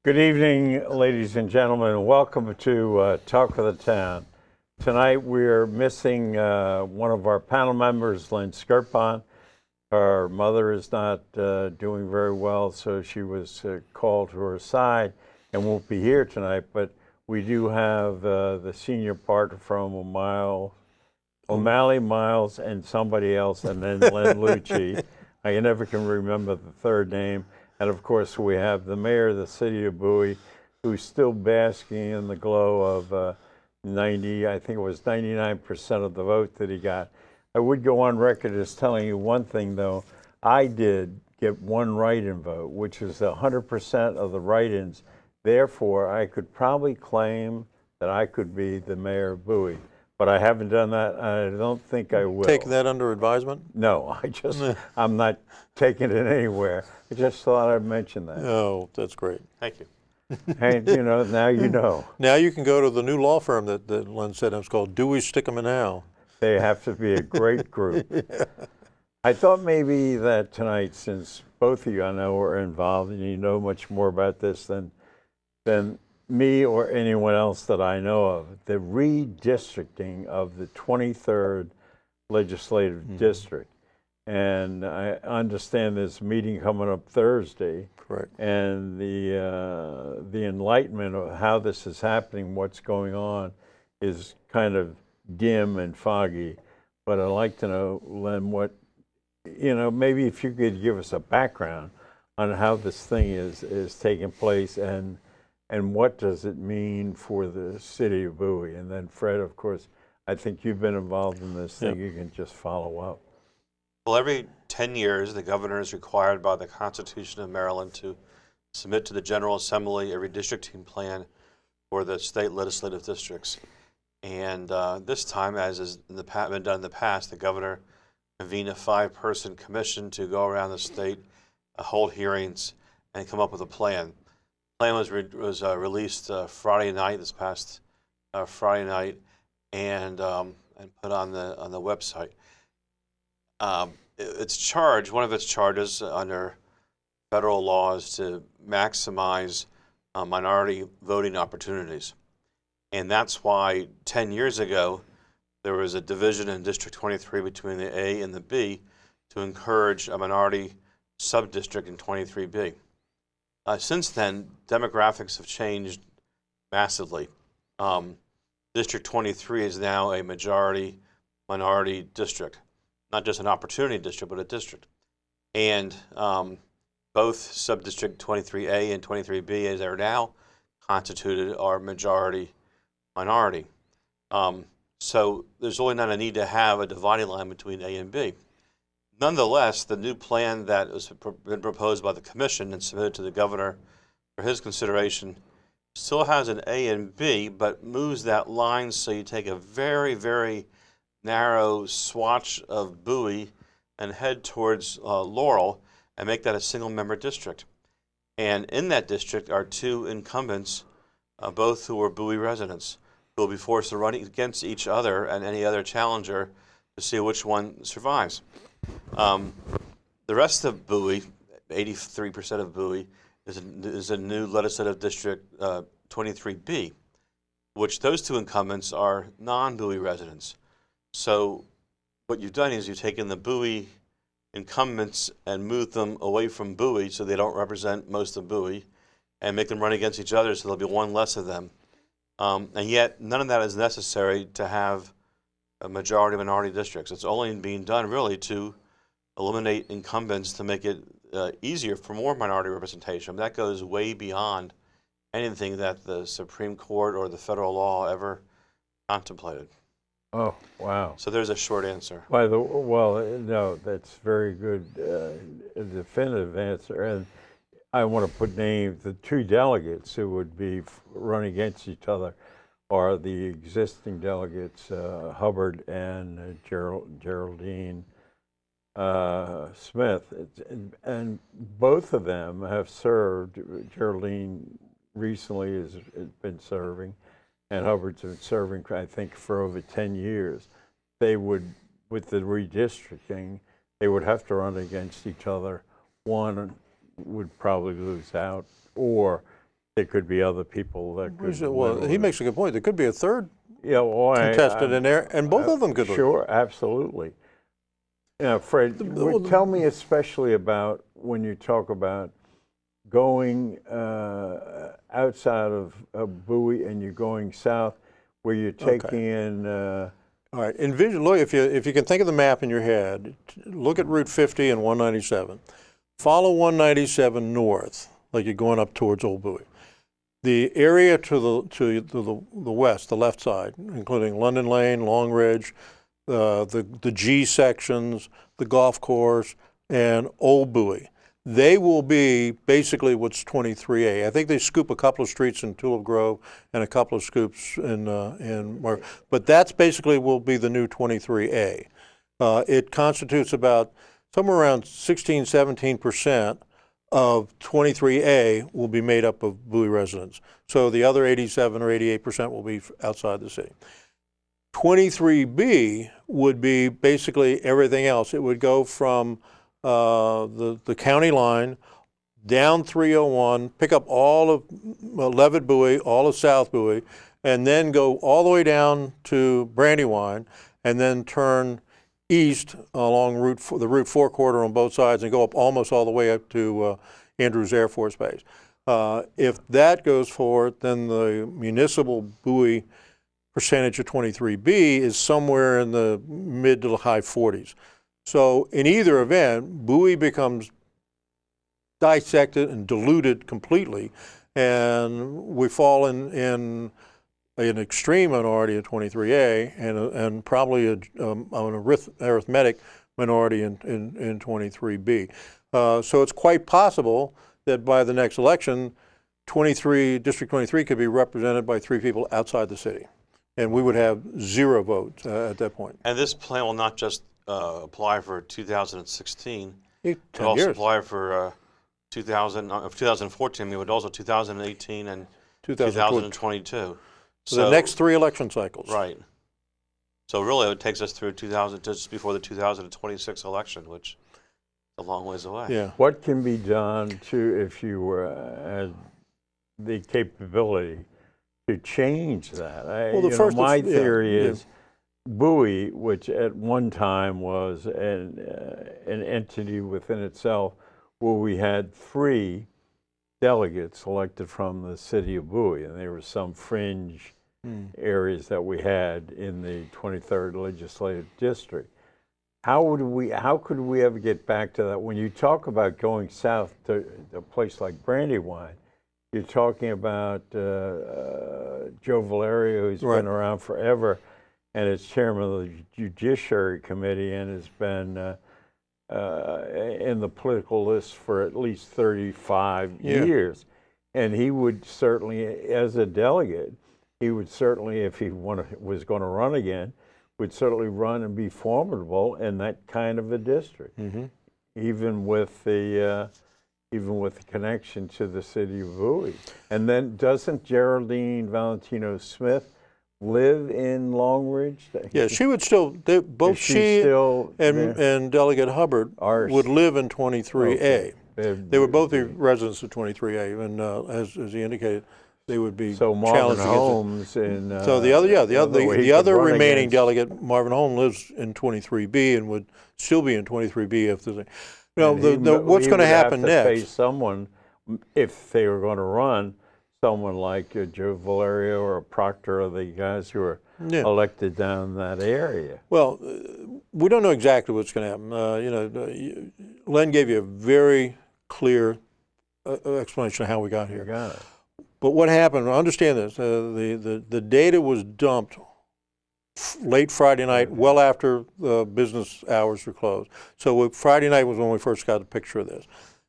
Good evening, ladies and gentlemen, and welcome to Talk of the Town. Tonight we're missing one of our panel members, Lynn Skirpon. Her mother is not doing very well, so she was called to her side and won't be here tonight. But we do have the senior partner from O'Malley, Miles, and somebody else, and then Len Lucci. I never can remember the third name. And of course, we have the mayor of the city of Bowie, who's still basking in the glow of 90, I think it was 99% of the vote that he got. I would go on record as telling you one thing, though. I did get one write-in vote, which is 100% of the write-ins. Therefore, I could probably claim that I could be the mayor of Bowie. But I haven't done that. I don't think I will. Taking that under advisement? No, I'm not taking it anywhere. I just thought I'd mention that. Oh, that's great. Thank you. And, now you know. Now you can go to the new law firm that Len said it's called Dewey Stick'em and Howe. They have to be a great group. Yeah. I thought maybe that tonight, since both of you I know are involved and you know much more about this than me or anyone else that I know of, the redistricting of the 23rd legislative district. And I understand there's a meeting coming up Thursday. Correct. And the enlightenment of how this is happening, what's going on, is kind of dim and foggy. But I'd like to know, Len, what, maybe if you could give us a background on how this thing is taking place and what does it mean for the city of Bowie? And then Fred, of course, I think you've been involved in this thing. You can just follow up. Well, every 10 years, the governor is required by the Constitution of Maryland to submit to the General Assembly a redistricting plan for the state legislative districts. And this time, as has been done in the past, the governor convened a 5-person commission to go around the state, hold hearings, and come up with a plan. The plan was released Friday night, this past Friday night, and put on the website. One of its charges under federal law is to maximize minority voting opportunities. And that's why 10 years ago, there was a division in District 23 between the A and the B to encourage a minority sub-district in 23B. Since then, demographics have changed massively. District 23 is now a majority minority district, not just an opportunity district, but a district. And both sub-district 23A and 23B, as they're now constituted, are majority minority. So there's really not a need to have a dividing line between A and B. Nonetheless, the new plan that has been proposed by the commission and submitted to the governor for his consideration still has an A and B, but moves that line so you take a very, very narrow swatch of Bowie and head towards Laurel and make that a single-member district. And in that district are 2 incumbents, both who are Bowie residents, who will be forced to run against each other and any other challenger to see which one survives. The rest of Bowie, 83% of Bowie, is a new legislative district, 23B, which those 2 incumbents are non-Bowie residents. So what you've done is you've taken the Bowie incumbents and moved them away from Bowie so they don't represent most of Bowie and make them run against each other so there'll be one less of them. And yet none of that is necessary to have a majority minority districts. It's only being done really to eliminate incumbents to make it easier for more minority representation. That goes way beyond anything that the Supreme Court or the federal law ever contemplated. Oh, wow. So there's a short answer. Well, no, that's very good, a definitive answer. And I want to put names. The 2 delegates who would be running against each other are the existing delegates, Hubbard and Geraldine Smith. And both of them have served. Geraldine recently has been serving, and Hubbard's been serving, I think, for over 10 years. They would, with the redistricting, they would have to run against each other. One would probably lose out, or there could be other people that could. Well, live he on makes a good point. There could be a third it. Yeah, well, contestant in there, and both of them could live. Sure, absolutely. Now, Fred, tell me especially about when you talk about going outside of Bowie and you're going south, where you're taking in. All right, envision. Look, if you can think of the map in your head, look at Route 50 and 197. Follow 197 north, like you're going up towards Old Bowie. The area to the west, the left side, including London Lane, Long Ridge, the G sections, the golf course, and Old Bowie. They will be basically what's 23A. I think they scoop a couple of streets in Tulip Grove and a couple of scoops in but that's basically will be the new 23A. It constitutes about somewhere around 16, 17% of 23A will be made up of Bowie residents. So the other 87 or 88% will be outside the city. 23B would be basically everything else. It would go from the county line down 301, pick up all of Levitt Bowie, all of South Bowie, and then go all the way down to Brandywine, and then turn east along the Route 4 corridor on both sides and go up almost all the way up to Andrews Air Force Base. If that goes forward, then the municipal Bowie percentage of 23B is somewhere in the mid to the high 40s. So in either event, Bowie becomes dissected and diluted completely, and we fall in an extreme minority of 23A and probably an arithmetic minority in 23B. So it's quite possible that by the next election, District 23 could be represented by 3 people outside the city, and we would have 0 votes at that point. And this plan will not just apply for 2016, It but also apply for 2014. I mean, would also 2018 and 2022. So the next 3 election cycles. Right. So really, it takes us through just before the 2026 election, which is a long ways away. Yeah. What can be done if you had the capability to change that? My theory is Bowie, which at one time was an entity within itself, where we had 3 delegates elected from the city of Bowie, and there were some fringe areas that we had in the 23rd legislative district. How could we ever get back to that? When you talk about going south to a place like Brandywine, you're talking about Joe Valerio, who's been around forever, and is chairman of the Judiciary Committee and has been in the political list for at least 35 years. And he would certainly, as a delegate, he would certainly, if he was going to run again, would certainly run and be formidable in that kind of a district, even with the connection to the city of Bowie. And then doesn't Geraldine Valentino Smith live in Long Ridge? Yeah, she would still, both she and Delegate Hubbard would live in 23A. Okay. They would both be residents of 23A, and as he indicated, they would be Marvin Holmes and so the other remaining delegate, Marvin Holmes, lives in 23B and would still be in 23B if there's what's going to happen next. Face someone, if they were going to run, someone like Joe Valerio or Proctor, or the guys who are elected down that area. Well, we don't know exactly what's going to happen. Len gave you a very clear explanation of how we got here. You got it. But what happened, understand this, the data was dumped late Friday night, well after the business hours were closed. So Friday night was when we first got a picture of this.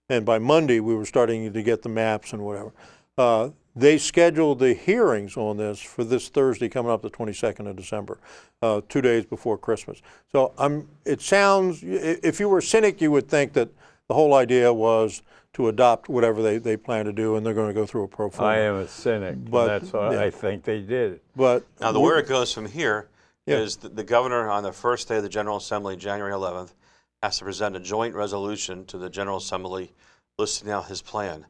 And by Monday, we were starting to get the maps and whatever. They scheduled the hearings on this for this Thursday coming up, the 22nd of December, 2 days before Christmas. So it sounds, if you were a cynic, you would think that the whole idea was to adopt whatever they plan to do, and they're going to go through a pro forma. I am a cynic, but that's what I think they did. But now, where it goes from here is that the governor, on the first day of the General Assembly, January 11th, has to present a joint resolution to the General Assembly listing out his plan.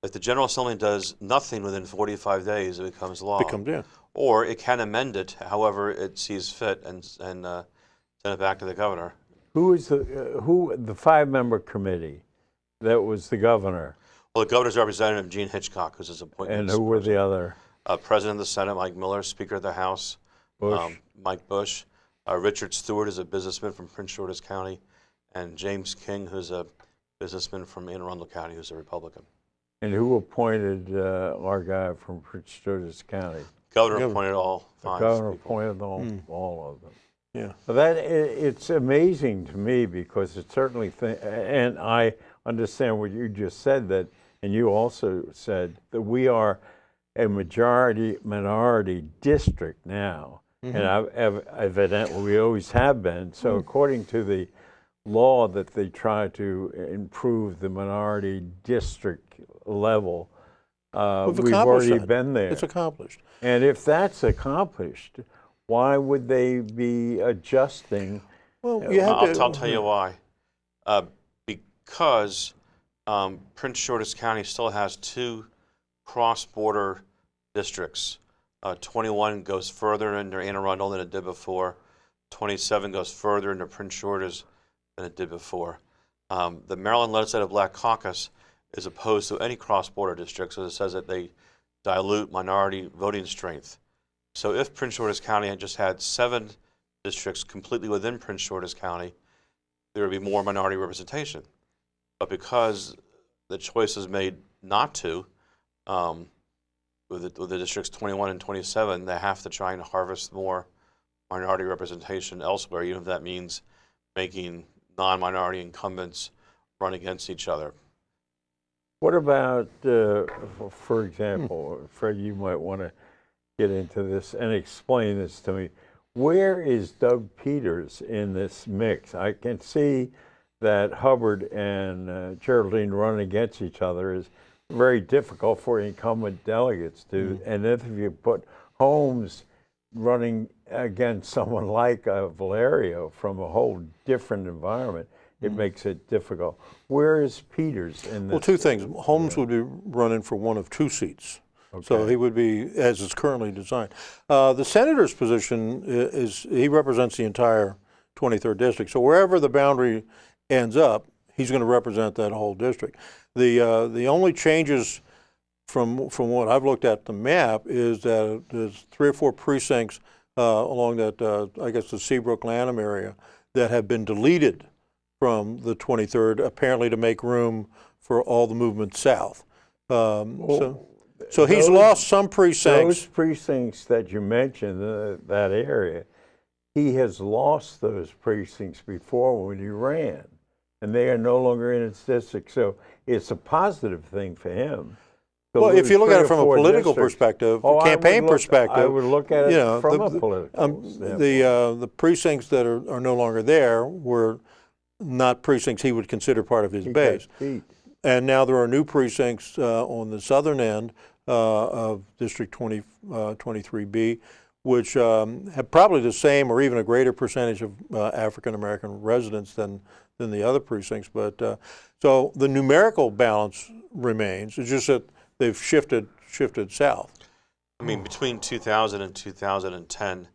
If the General Assembly does nothing within 45 days, it becomes law. Or it can amend it however it sees fit and send it back to the governor. Who is the five-member committee that was the governor? Well, the governor's representative, Gene Hitchcock, who's his appointment. And who were the other? President of the Senate, Mike Miller, Speaker of the House, Bush. Mike Bush. Richard Stewart is a businessman from Prince George's County, and James King, who's a businessman from Anne Arundel County, who's a Republican. And who appointed our guy from Prince George's County? Governor appointed all five. The governor people. appointed all of them. Yeah. But it's amazing to me because it certainly, and I understand what you just said, that, and you also said that we are a minority district now, and evidently we always have been. So according to the law that they try to improve the minority district level, we've already been there. It's accomplished. And if that's accomplished, why would they be adjusting? Well, you have I'll tell you why. Because Prince George's County still has two cross-border districts. 21 goes further into Anne Arundel than it did before. 27 goes further into Prince George's than it did before. The Maryland Legislative Black Caucus is opposed to any cross-border districts, so it says that they dilute minority voting strength. So if Prince George's County had just had 7 districts completely within Prince George's County, there would be more minority representation. But because the choice is made not to, with the districts 21 and 27, they have to try and harvest more minority representation elsewhere, even if that means making non-minority incumbents run against each other. What about, for example, Fred, you might want to get into this and explain this to me. Where is Doug Peters in this mix? I can see that Hubbard and Geraldine run against each other is very difficult for incumbent delegates to, and if you put Holmes running against someone like Valerio from a whole different environment, it makes it difficult. Where is Peters in this? Well, two things. Holmes would be running for one of 2 seats. Okay. So he would be, as it's currently designed. The senator's position is, he represents the entire 23rd district. So wherever the boundary ends up, he's going to represent that whole district. The only changes from what I've looked at the map is that there's 3 or 4 precincts along that, I guess, the Seabrook-Lanham area that have been deleted from the 23rd, apparently to make room for all the movement south. So he's lost some precincts. Those precincts that you mentioned, that area, he has lost those precincts before when he ran, and they are no longer in his district. So it's a positive thing for him. Well, if you look at it from a political perspective, campaign perspective, I would look at it from a political standpoint. The precincts that are no longer there were not precincts he would consider part of his base. And now there are new precincts on the southern end of District 23B, which have probably the same or even a greater percentage of African-American residents than the other precincts. But so the numerical balance remains. It's just that they've shifted south. I mean, between 2000 and 2010,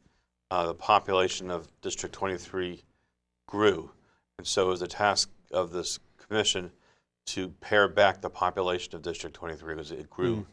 the population of District 23 grew. And so it was the task of this commission to pare back the population of District 23 because it grew.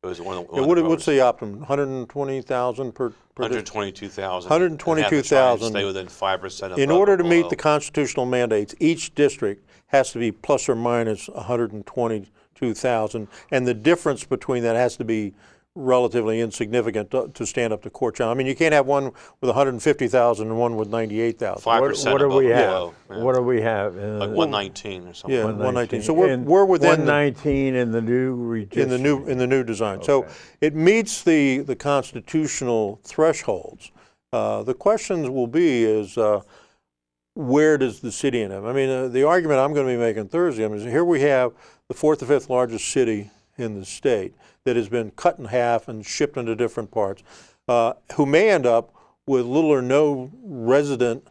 It was what's the optimum? 120,000 per 122,000. 122,000. Stay within 5% of. In order to meet the constitutional mandates, each district has to be plus or minus 122,000, and the difference between that has to be relatively insignificant to stand up to court challenge. I mean, you can't have one with 150,000 and one with 98,000. 5%. What do we have? Yeah. What do we have? Like 119 or something. Yeah, 119. So we're within 119 in the new redistricting. in the new design. Okay. So it meets the constitutional thresholds. The questions will be is where does the city end up? I mean, the argument I'm going to be making Thursday is here we have the 4th or 5th largest city in the state that has been cut in half and shipped into different parts, who may end up with little or no resident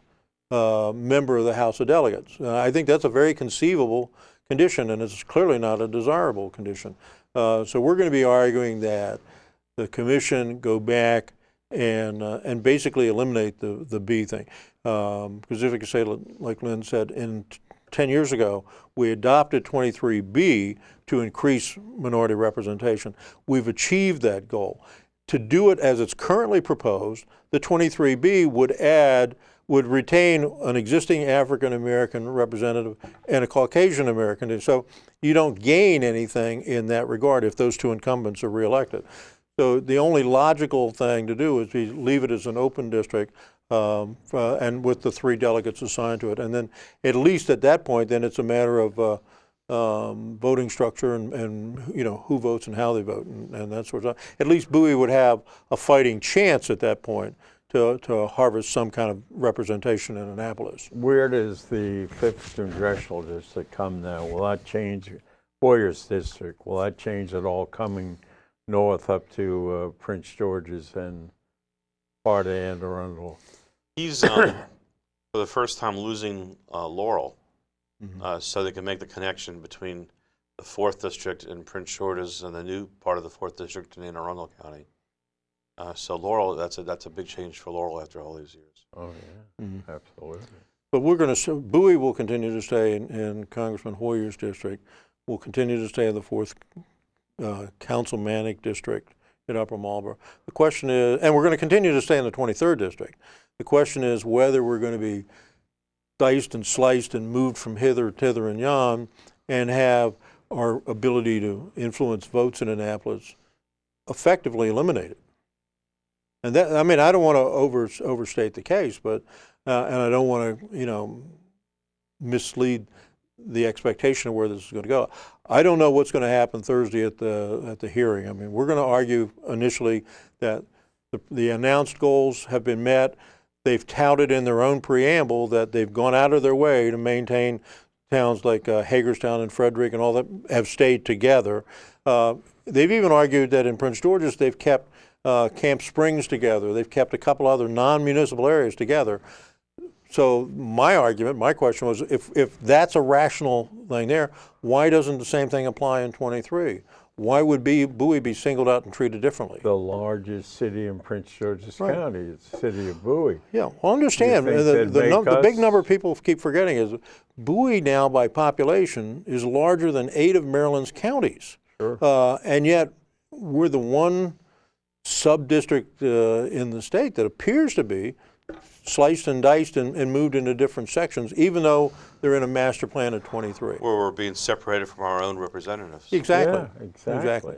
member of the House of Delegates. I think that's a very conceivable condition, and it's clearly not a desirable condition. So we're going to be arguing that the commission go back and basically eliminate the B thing. Because if you could say, like Lynn said, 10 years ago, we adopted 23B to increase minority representation. We've achieved that goal. To do it as it's currently proposed, the 23B would retain an existing African American representative and a Caucasian American. And so you don't gain anything in that regard if those two incumbents are reelected. So the only logical thing to do is leave it as an open district and with the 3 delegates assigned to it. And then at least at that point, then it's a matter of voting structure and who votes and how they vote and that sort of stuff. At least Bowie would have a fighting chance at that point to harvest some kind of representation in Annapolis. Where does the 5th Congressional District come now? Will that change Boyer's district? Will that change at all coming north up to Prince George's and part of Anne Arundel? He's, for the first time, losing Laurel, so they can make the connection between the 4th District in Prince George's and the new part of the 4th District in Anne Arundel County. So Laurel, that's a big change for Laurel after all these years. Oh, yeah, absolutely. But Bowie will continue to stay in Congressman Hoyer's district. We'll continue to stay in the 4th Councilmanic District in Upper Marlboro. The question is, and we're going to continue to stay in the 23rd District. The question is whether we're going to be diced and sliced and moved from hither, thither, and yon, and have our ability to influence votes in Annapolis effectively eliminated. And that, I mean, I don't want to overstate the case, but and I don't want to, mislead the expectation of where this is going to go. I don't know what's going to happen Thursday at the hearing. I mean, we're going to argue initially that the announced goals have been met. They've touted in their own preamble that they've gone out of their way to maintain towns like Hagerstown and Frederick and all that have stayed together. They've even argued that in Prince George's they've kept Camp Springs together. They've kept a couple other non-municipal areas together. So my question was, if that's a rational thing there, why doesn't the same thing apply in 23? Why would Bowie be singled out and treated differently? The largest city in Prince George's County is the city of Bowie. Yeah, well, understand, the big number of people keep forgetting is Bowie now by population is larger than 8 of Maryland's counties. Sure. And yet we're the one sub-district in the state that appears to be sliced and diced and moved into different sections, even though they're in a master plan of 23. Where we're being separated from our own representatives. Exactly. Yeah, exactly.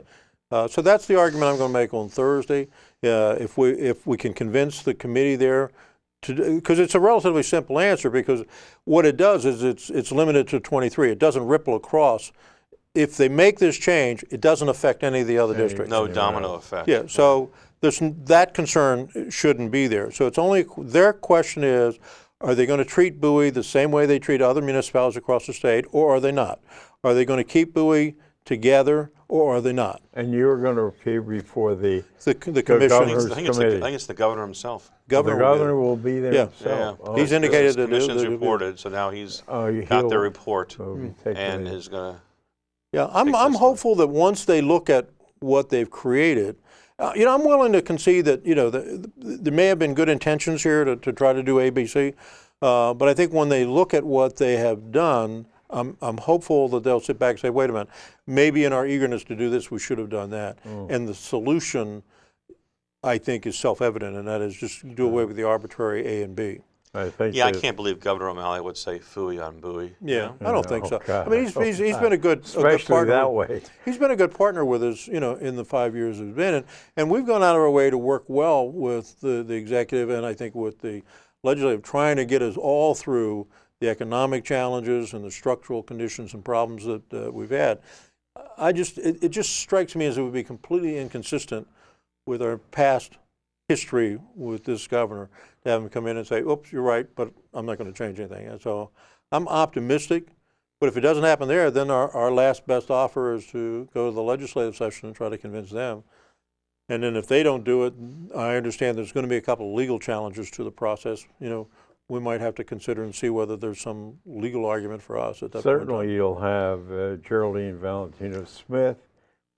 So that's the argument I'm going to make on Thursday. If we can convince the committee there, because it's a relatively simple answer, because what it does is it's limited to 23. It doesn't ripple across. If they make this change, it doesn't affect any of the other districts. No domino effect. Yeah, so that concern shouldn't be there. So it's only, their question is, are they going to treat Bowie the same way they treat other municipalities across the state, or are they not? Are they going to keep Bowie together, or are they not? And you're going to appear before the commission. governor's I think it's the governor himself. the governor will be there himself. Yeah. Oh, He's indicated The that commission's reported, so now he's got their report and is going to. Yeah, I'm hopeful that once they look at what they've created, I'm willing to concede that there may have been good intentions here to try to do ABC, but I think when they look at what they have done, I'm hopeful that they'll sit back and say, wait a minute, maybe in our eagerness to do this, we should have done that. And the solution, I think, is self-evident, and that is just do away with the arbitrary A and B. I think I can't believe Governor O'Malley would say phooey on Bowie. Yeah, I don't think so. God. I mean, he's been a good especially partner. that way. He's been a good partner with us, in the 5 years he's been in, and we've gone out of our way to work well with the executive and I think with the legislative, trying to get us all through the economic challenges and the structural conditions and problems that we've had. It just strikes me as it would be completely inconsistent with our past history with this governor to have him come in and say, oops, you're right, but I'm not going to change anything. And so I'm optimistic, but if it doesn't happen there, then our last best offer is to go to the legislative session and try to convince them. And then if they don't do it, I understand there's going to be a couple of legal challenges to the process. We might have to consider and see whether there's some legal argument for us at that point. Certainly you'll have Geraldine Valentino Smith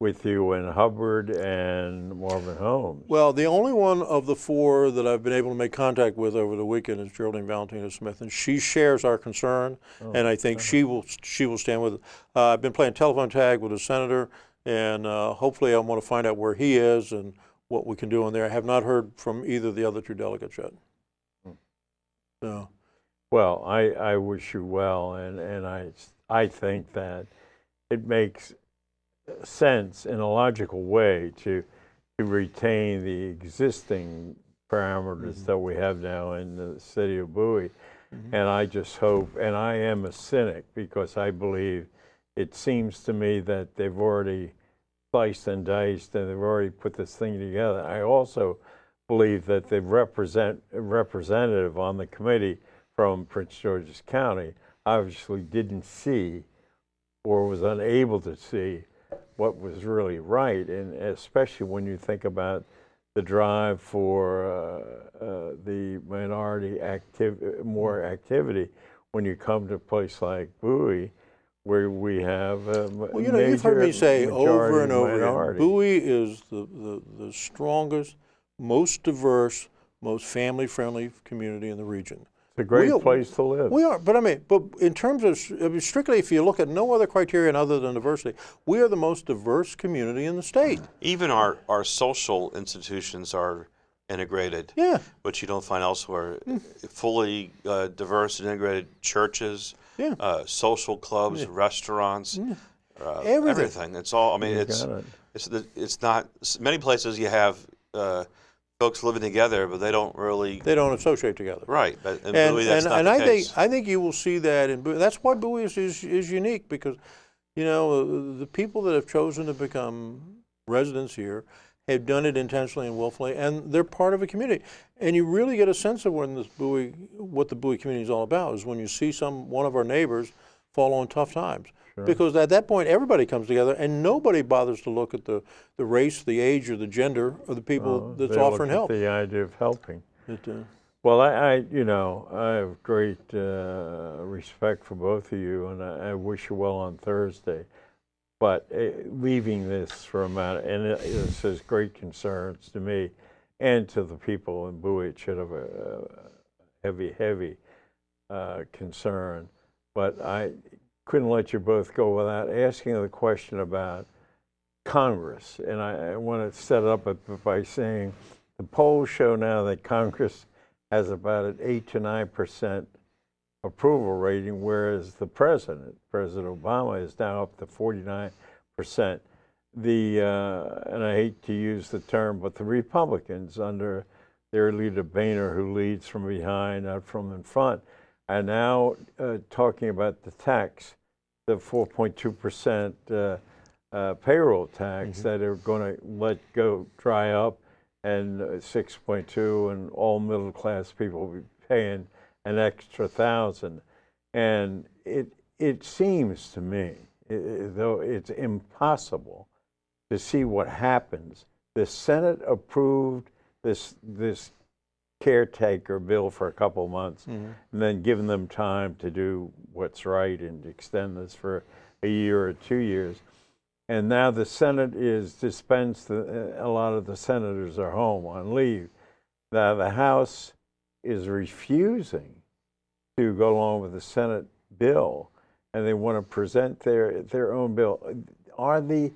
with you in Hubbard and Marvin Holmes. Well, the only one of the four that I've been able to make contact with over the weekend is Geraldine Valentina Smith, and she shares our concern, and I think she will stand with it. I've been playing telephone tag with the senator, and hopefully I want to find out where he is and what we can do in there. I have not heard from either of the other two delegates yet. So. Well, I wish you well, and I think that it makes sense in a logical way to retain the existing parameters that we have now in the city of Bowie. And I just hope, and I am a cynic because I believe it seems to me that they've already sliced and diced and they've already put this thing together. I also believe that the representative on the committee from Prince George's County obviously didn't see or was unable to see what was really right, and especially when you think about the drive for the minority more activity when you come to a place like Bowie, where we have a well, you know, you've heard me say over and over minority. again, Bowie is the strongest, most diverse, most family-friendly community in the region. It's a great place to live. We are, but in terms of strictly, if you look at no other criterion other than diversity, we are the most diverse community in the state. Even our social institutions are integrated, Yeah. which you don't find elsewhere. Fully diverse and integrated churches, Yeah. Social clubs, restaurants, Everything. It's all. I mean, You got it. it's not many places you have folks living together, but they don't really. They don't associate together. Right, but in Bowie, that's not and the I case. think you will see that in Bowie. That's why Bowie is unique, because, you know, the people that have chosen to become residents here have done it intentionally and willfully, and they're part of a community. And you really get a sense of what the Bowie community is all about, is when you see one of our neighbors fall on tough times. Sure. Because at that point, everybody comes together, and nobody bothers to look at the race, the age, or the gender of the people that's offering help. The idea of helping. It, Well, I have great respect for both of you, and I wish you well on Thursday. But leaving this for a matter, and this is great concerns to me and to the people in Bowie. It should have a heavy concern. But I couldn't let you both go without asking the question about Congress. And I want to set it up by saying the polls show now that Congress has about an 8 to 9% approval rating, whereas the President Obama, is now up to 49%. And I hate to use the term, but the Republicans under their leader Boehner, who leads from behind, not from in front, are now talking about the tax, the 4.2% payroll tax that are going to let go dry up, and 6.2, and all middle class people will be paying an extra $1,000. And it seems to me, though it's impossible to see what happens. The Senate approved this caretaker bill for a couple of months, and then given them time to do what's right and extend this for a year or 2 years. And now the Senate is dispensed. A lot of the senators are home on leave. Now the House is refusing to go along with the Senate bill, and they want to present their own bill. Are the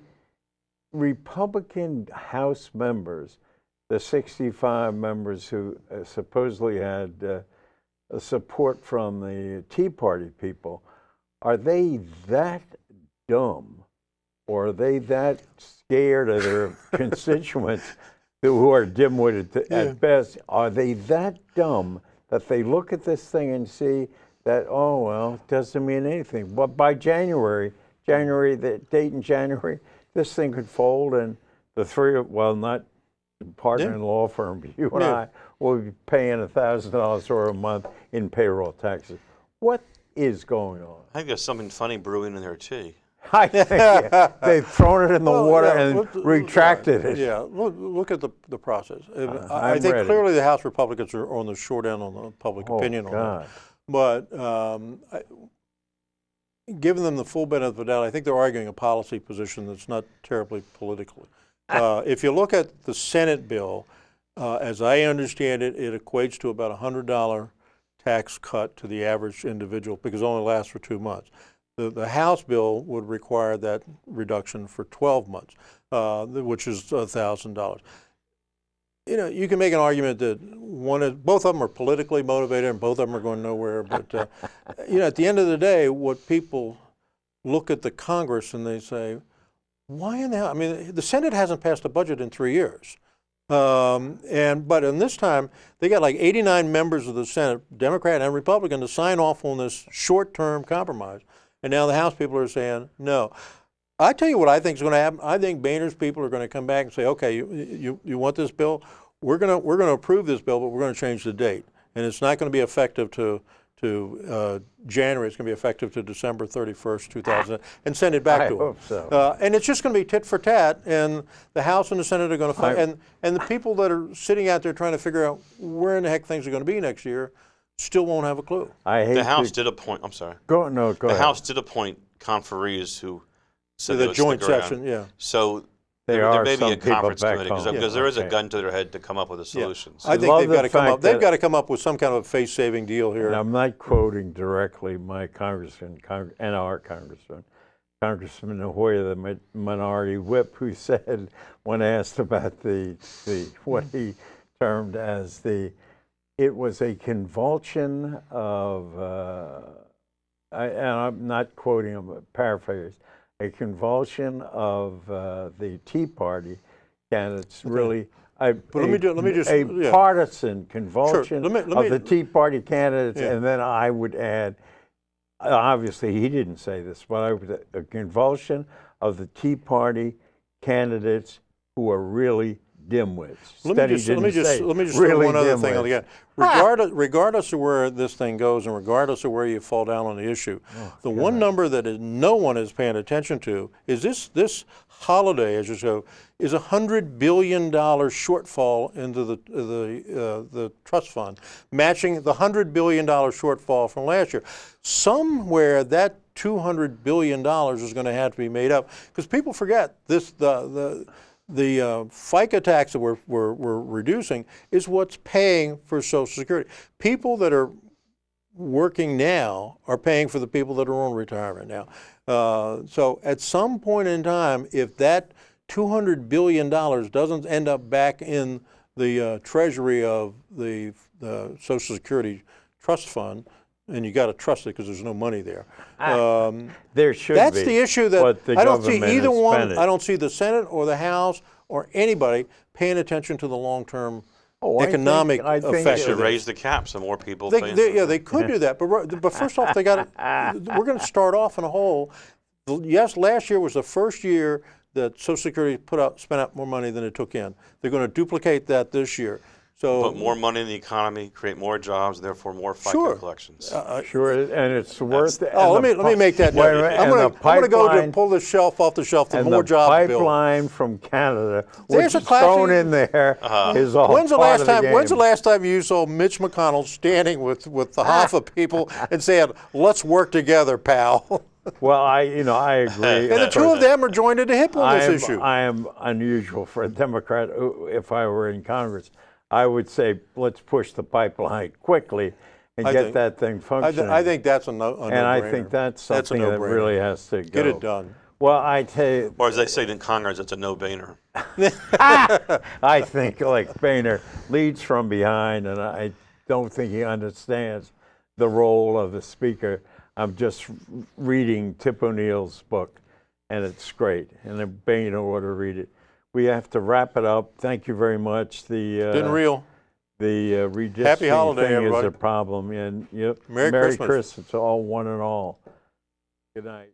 Republican House members, the 65 members who supposedly had support from the Tea Party people, are they that dumb, or are they that scared of their constituents who are dim-witted at best? Are they that dumb that they look at this thing and see that, oh, well, it doesn't mean anything? But by January, the date in January, this thing could fold, and the three, well, not partner in law firm, but you and I will be paying $1,000 or a month in payroll taxes. What is going on? I think there's something funny brewing in their tea. I think they've thrown it in the water and retracted it. Yeah, look at the process. I think clearly the House Republicans are on the short end on the public opinion on that. But giving them the full benefit of the doubt, I think they're arguing a policy position that's not terribly political. If you look at the Senate bill, as I understand it, it equates to about $100 tax cut to the average individual because it only lasts for 2 months. The House bill would require that reduction for 12 months, which is $1,000. You know, you can make an argument that both of them are politically motivated and both of them are going nowhere. But you know, at the end of the day, what people look at the Congress and they say, why in the hell? I mean, the Senate hasn't passed a budget in 3 years. But in this time, they got like 89 members of the Senate, Democrat and Republican, to sign off on this short-term compromise. And now the House people are saying no. I tell you what I think is going to happen. I think Boehner's people are going to come back and say, okay, you want this bill? We're going to approve this bill, but we're going to change the date, and it's not going to be effective to January. It's going to be effective to December 31st, 2000, and send it back to them. hope so. And it's just going to be tit for tat, and the House and the Senate are going to fight. And the people that are sitting out there trying to figure out where in the heck things are going to be next year still won't have a clue. I hate The House did appoint. I'm sorry. Go The ahead. House did appoint conferees who said The they would joint stick around. session, yeah. So There there are may be some a people conference back committee home. because there is a Okay. gun to their head to come up with a solution. So I think love they've the got to come fact up. They've that- got to come up with some kind of a face-saving deal here. And I'm not quoting directly my congressman and our congressman, Congressman Hoyer, the minority whip, who said when asked about the what he termed as it was a convulsion of, and I'm not quoting him, but paraphrase, a convulsion of the Tea Party candidates. Really, let me just a yeah. partisan convulsion Let me- of the Tea Party candidates, Yeah. and then I would add, obviously he didn't say this, but I would a convulsion of the Tea Party candidates who are really dimwits. Let me just throw one other thing on the end. Regardless of where this thing goes and regardless of where you fall down on the issue, the one number that no one is paying attention to is this holiday, as you show, is $100 billion shortfall into the trust fund, matching the $100 billion shortfall from last year. Somewhere that $200 billion is going to have to be made up because people forget this the FICA tax that we're reducing is what's paying for Social Security. People that are working now are paying for the people that are on retirement now. So at some point in time, if that $200 billion doesn't end up back in the treasury of the Social Security Trust Fund, and you got to trust it because there's no money there. There should That's be. the issue but that the I don't see government either is one. spending. I don't see the Senate or the House or anybody paying attention to the long-term Oh, economic I think effect. They of should this. raise the cap so more people. They, pay they, into yeah, it. they could do that, but first off, they got. We're going to start off in a hole. Yes, last year was the first year that Social Security spent out more money than it took in. They're going to duplicate that this year. So Put more money in the economy, create more jobs, therefore more FICA Sure. collections. Sure, and it's worth it. Oh, and let me make that. Wait a minute, I'm and going to go to pipeline- pull this shelf off the shelf. The and more the jobs bill. pipeline from Canada, There's which a is thrown classy- in there, is all When's the part last of the time? game. When's the last time you saw Mitch McConnell standing with the Hoffa people and saying, "Let's work together, pal"? Well, I agree. And the two of them are joined at the hip on this issue. I am unusual for a Democrat. If I were in Congress, I would say let's push the pipeline quickly and I get think- that thing functioning. I think that's a no-brainer. and I think that's That's a something that no-brainer. really has to go. Get it done. Well, I tell you, Or as they say in Congress, it's a no-brainer. I think like Boehner leads from behind, and I don't think he understands the role of the speaker. I'm just reading Tip O'Neill's book, and it's great. And Boehner ought to read it. We have to wrap it up. Thank you very much. Didn't reel. The redistricting Happy holiday, thing everybody. is a problem. And yep, Merry Merry Christmas. Christmas to all, one and all. Good night.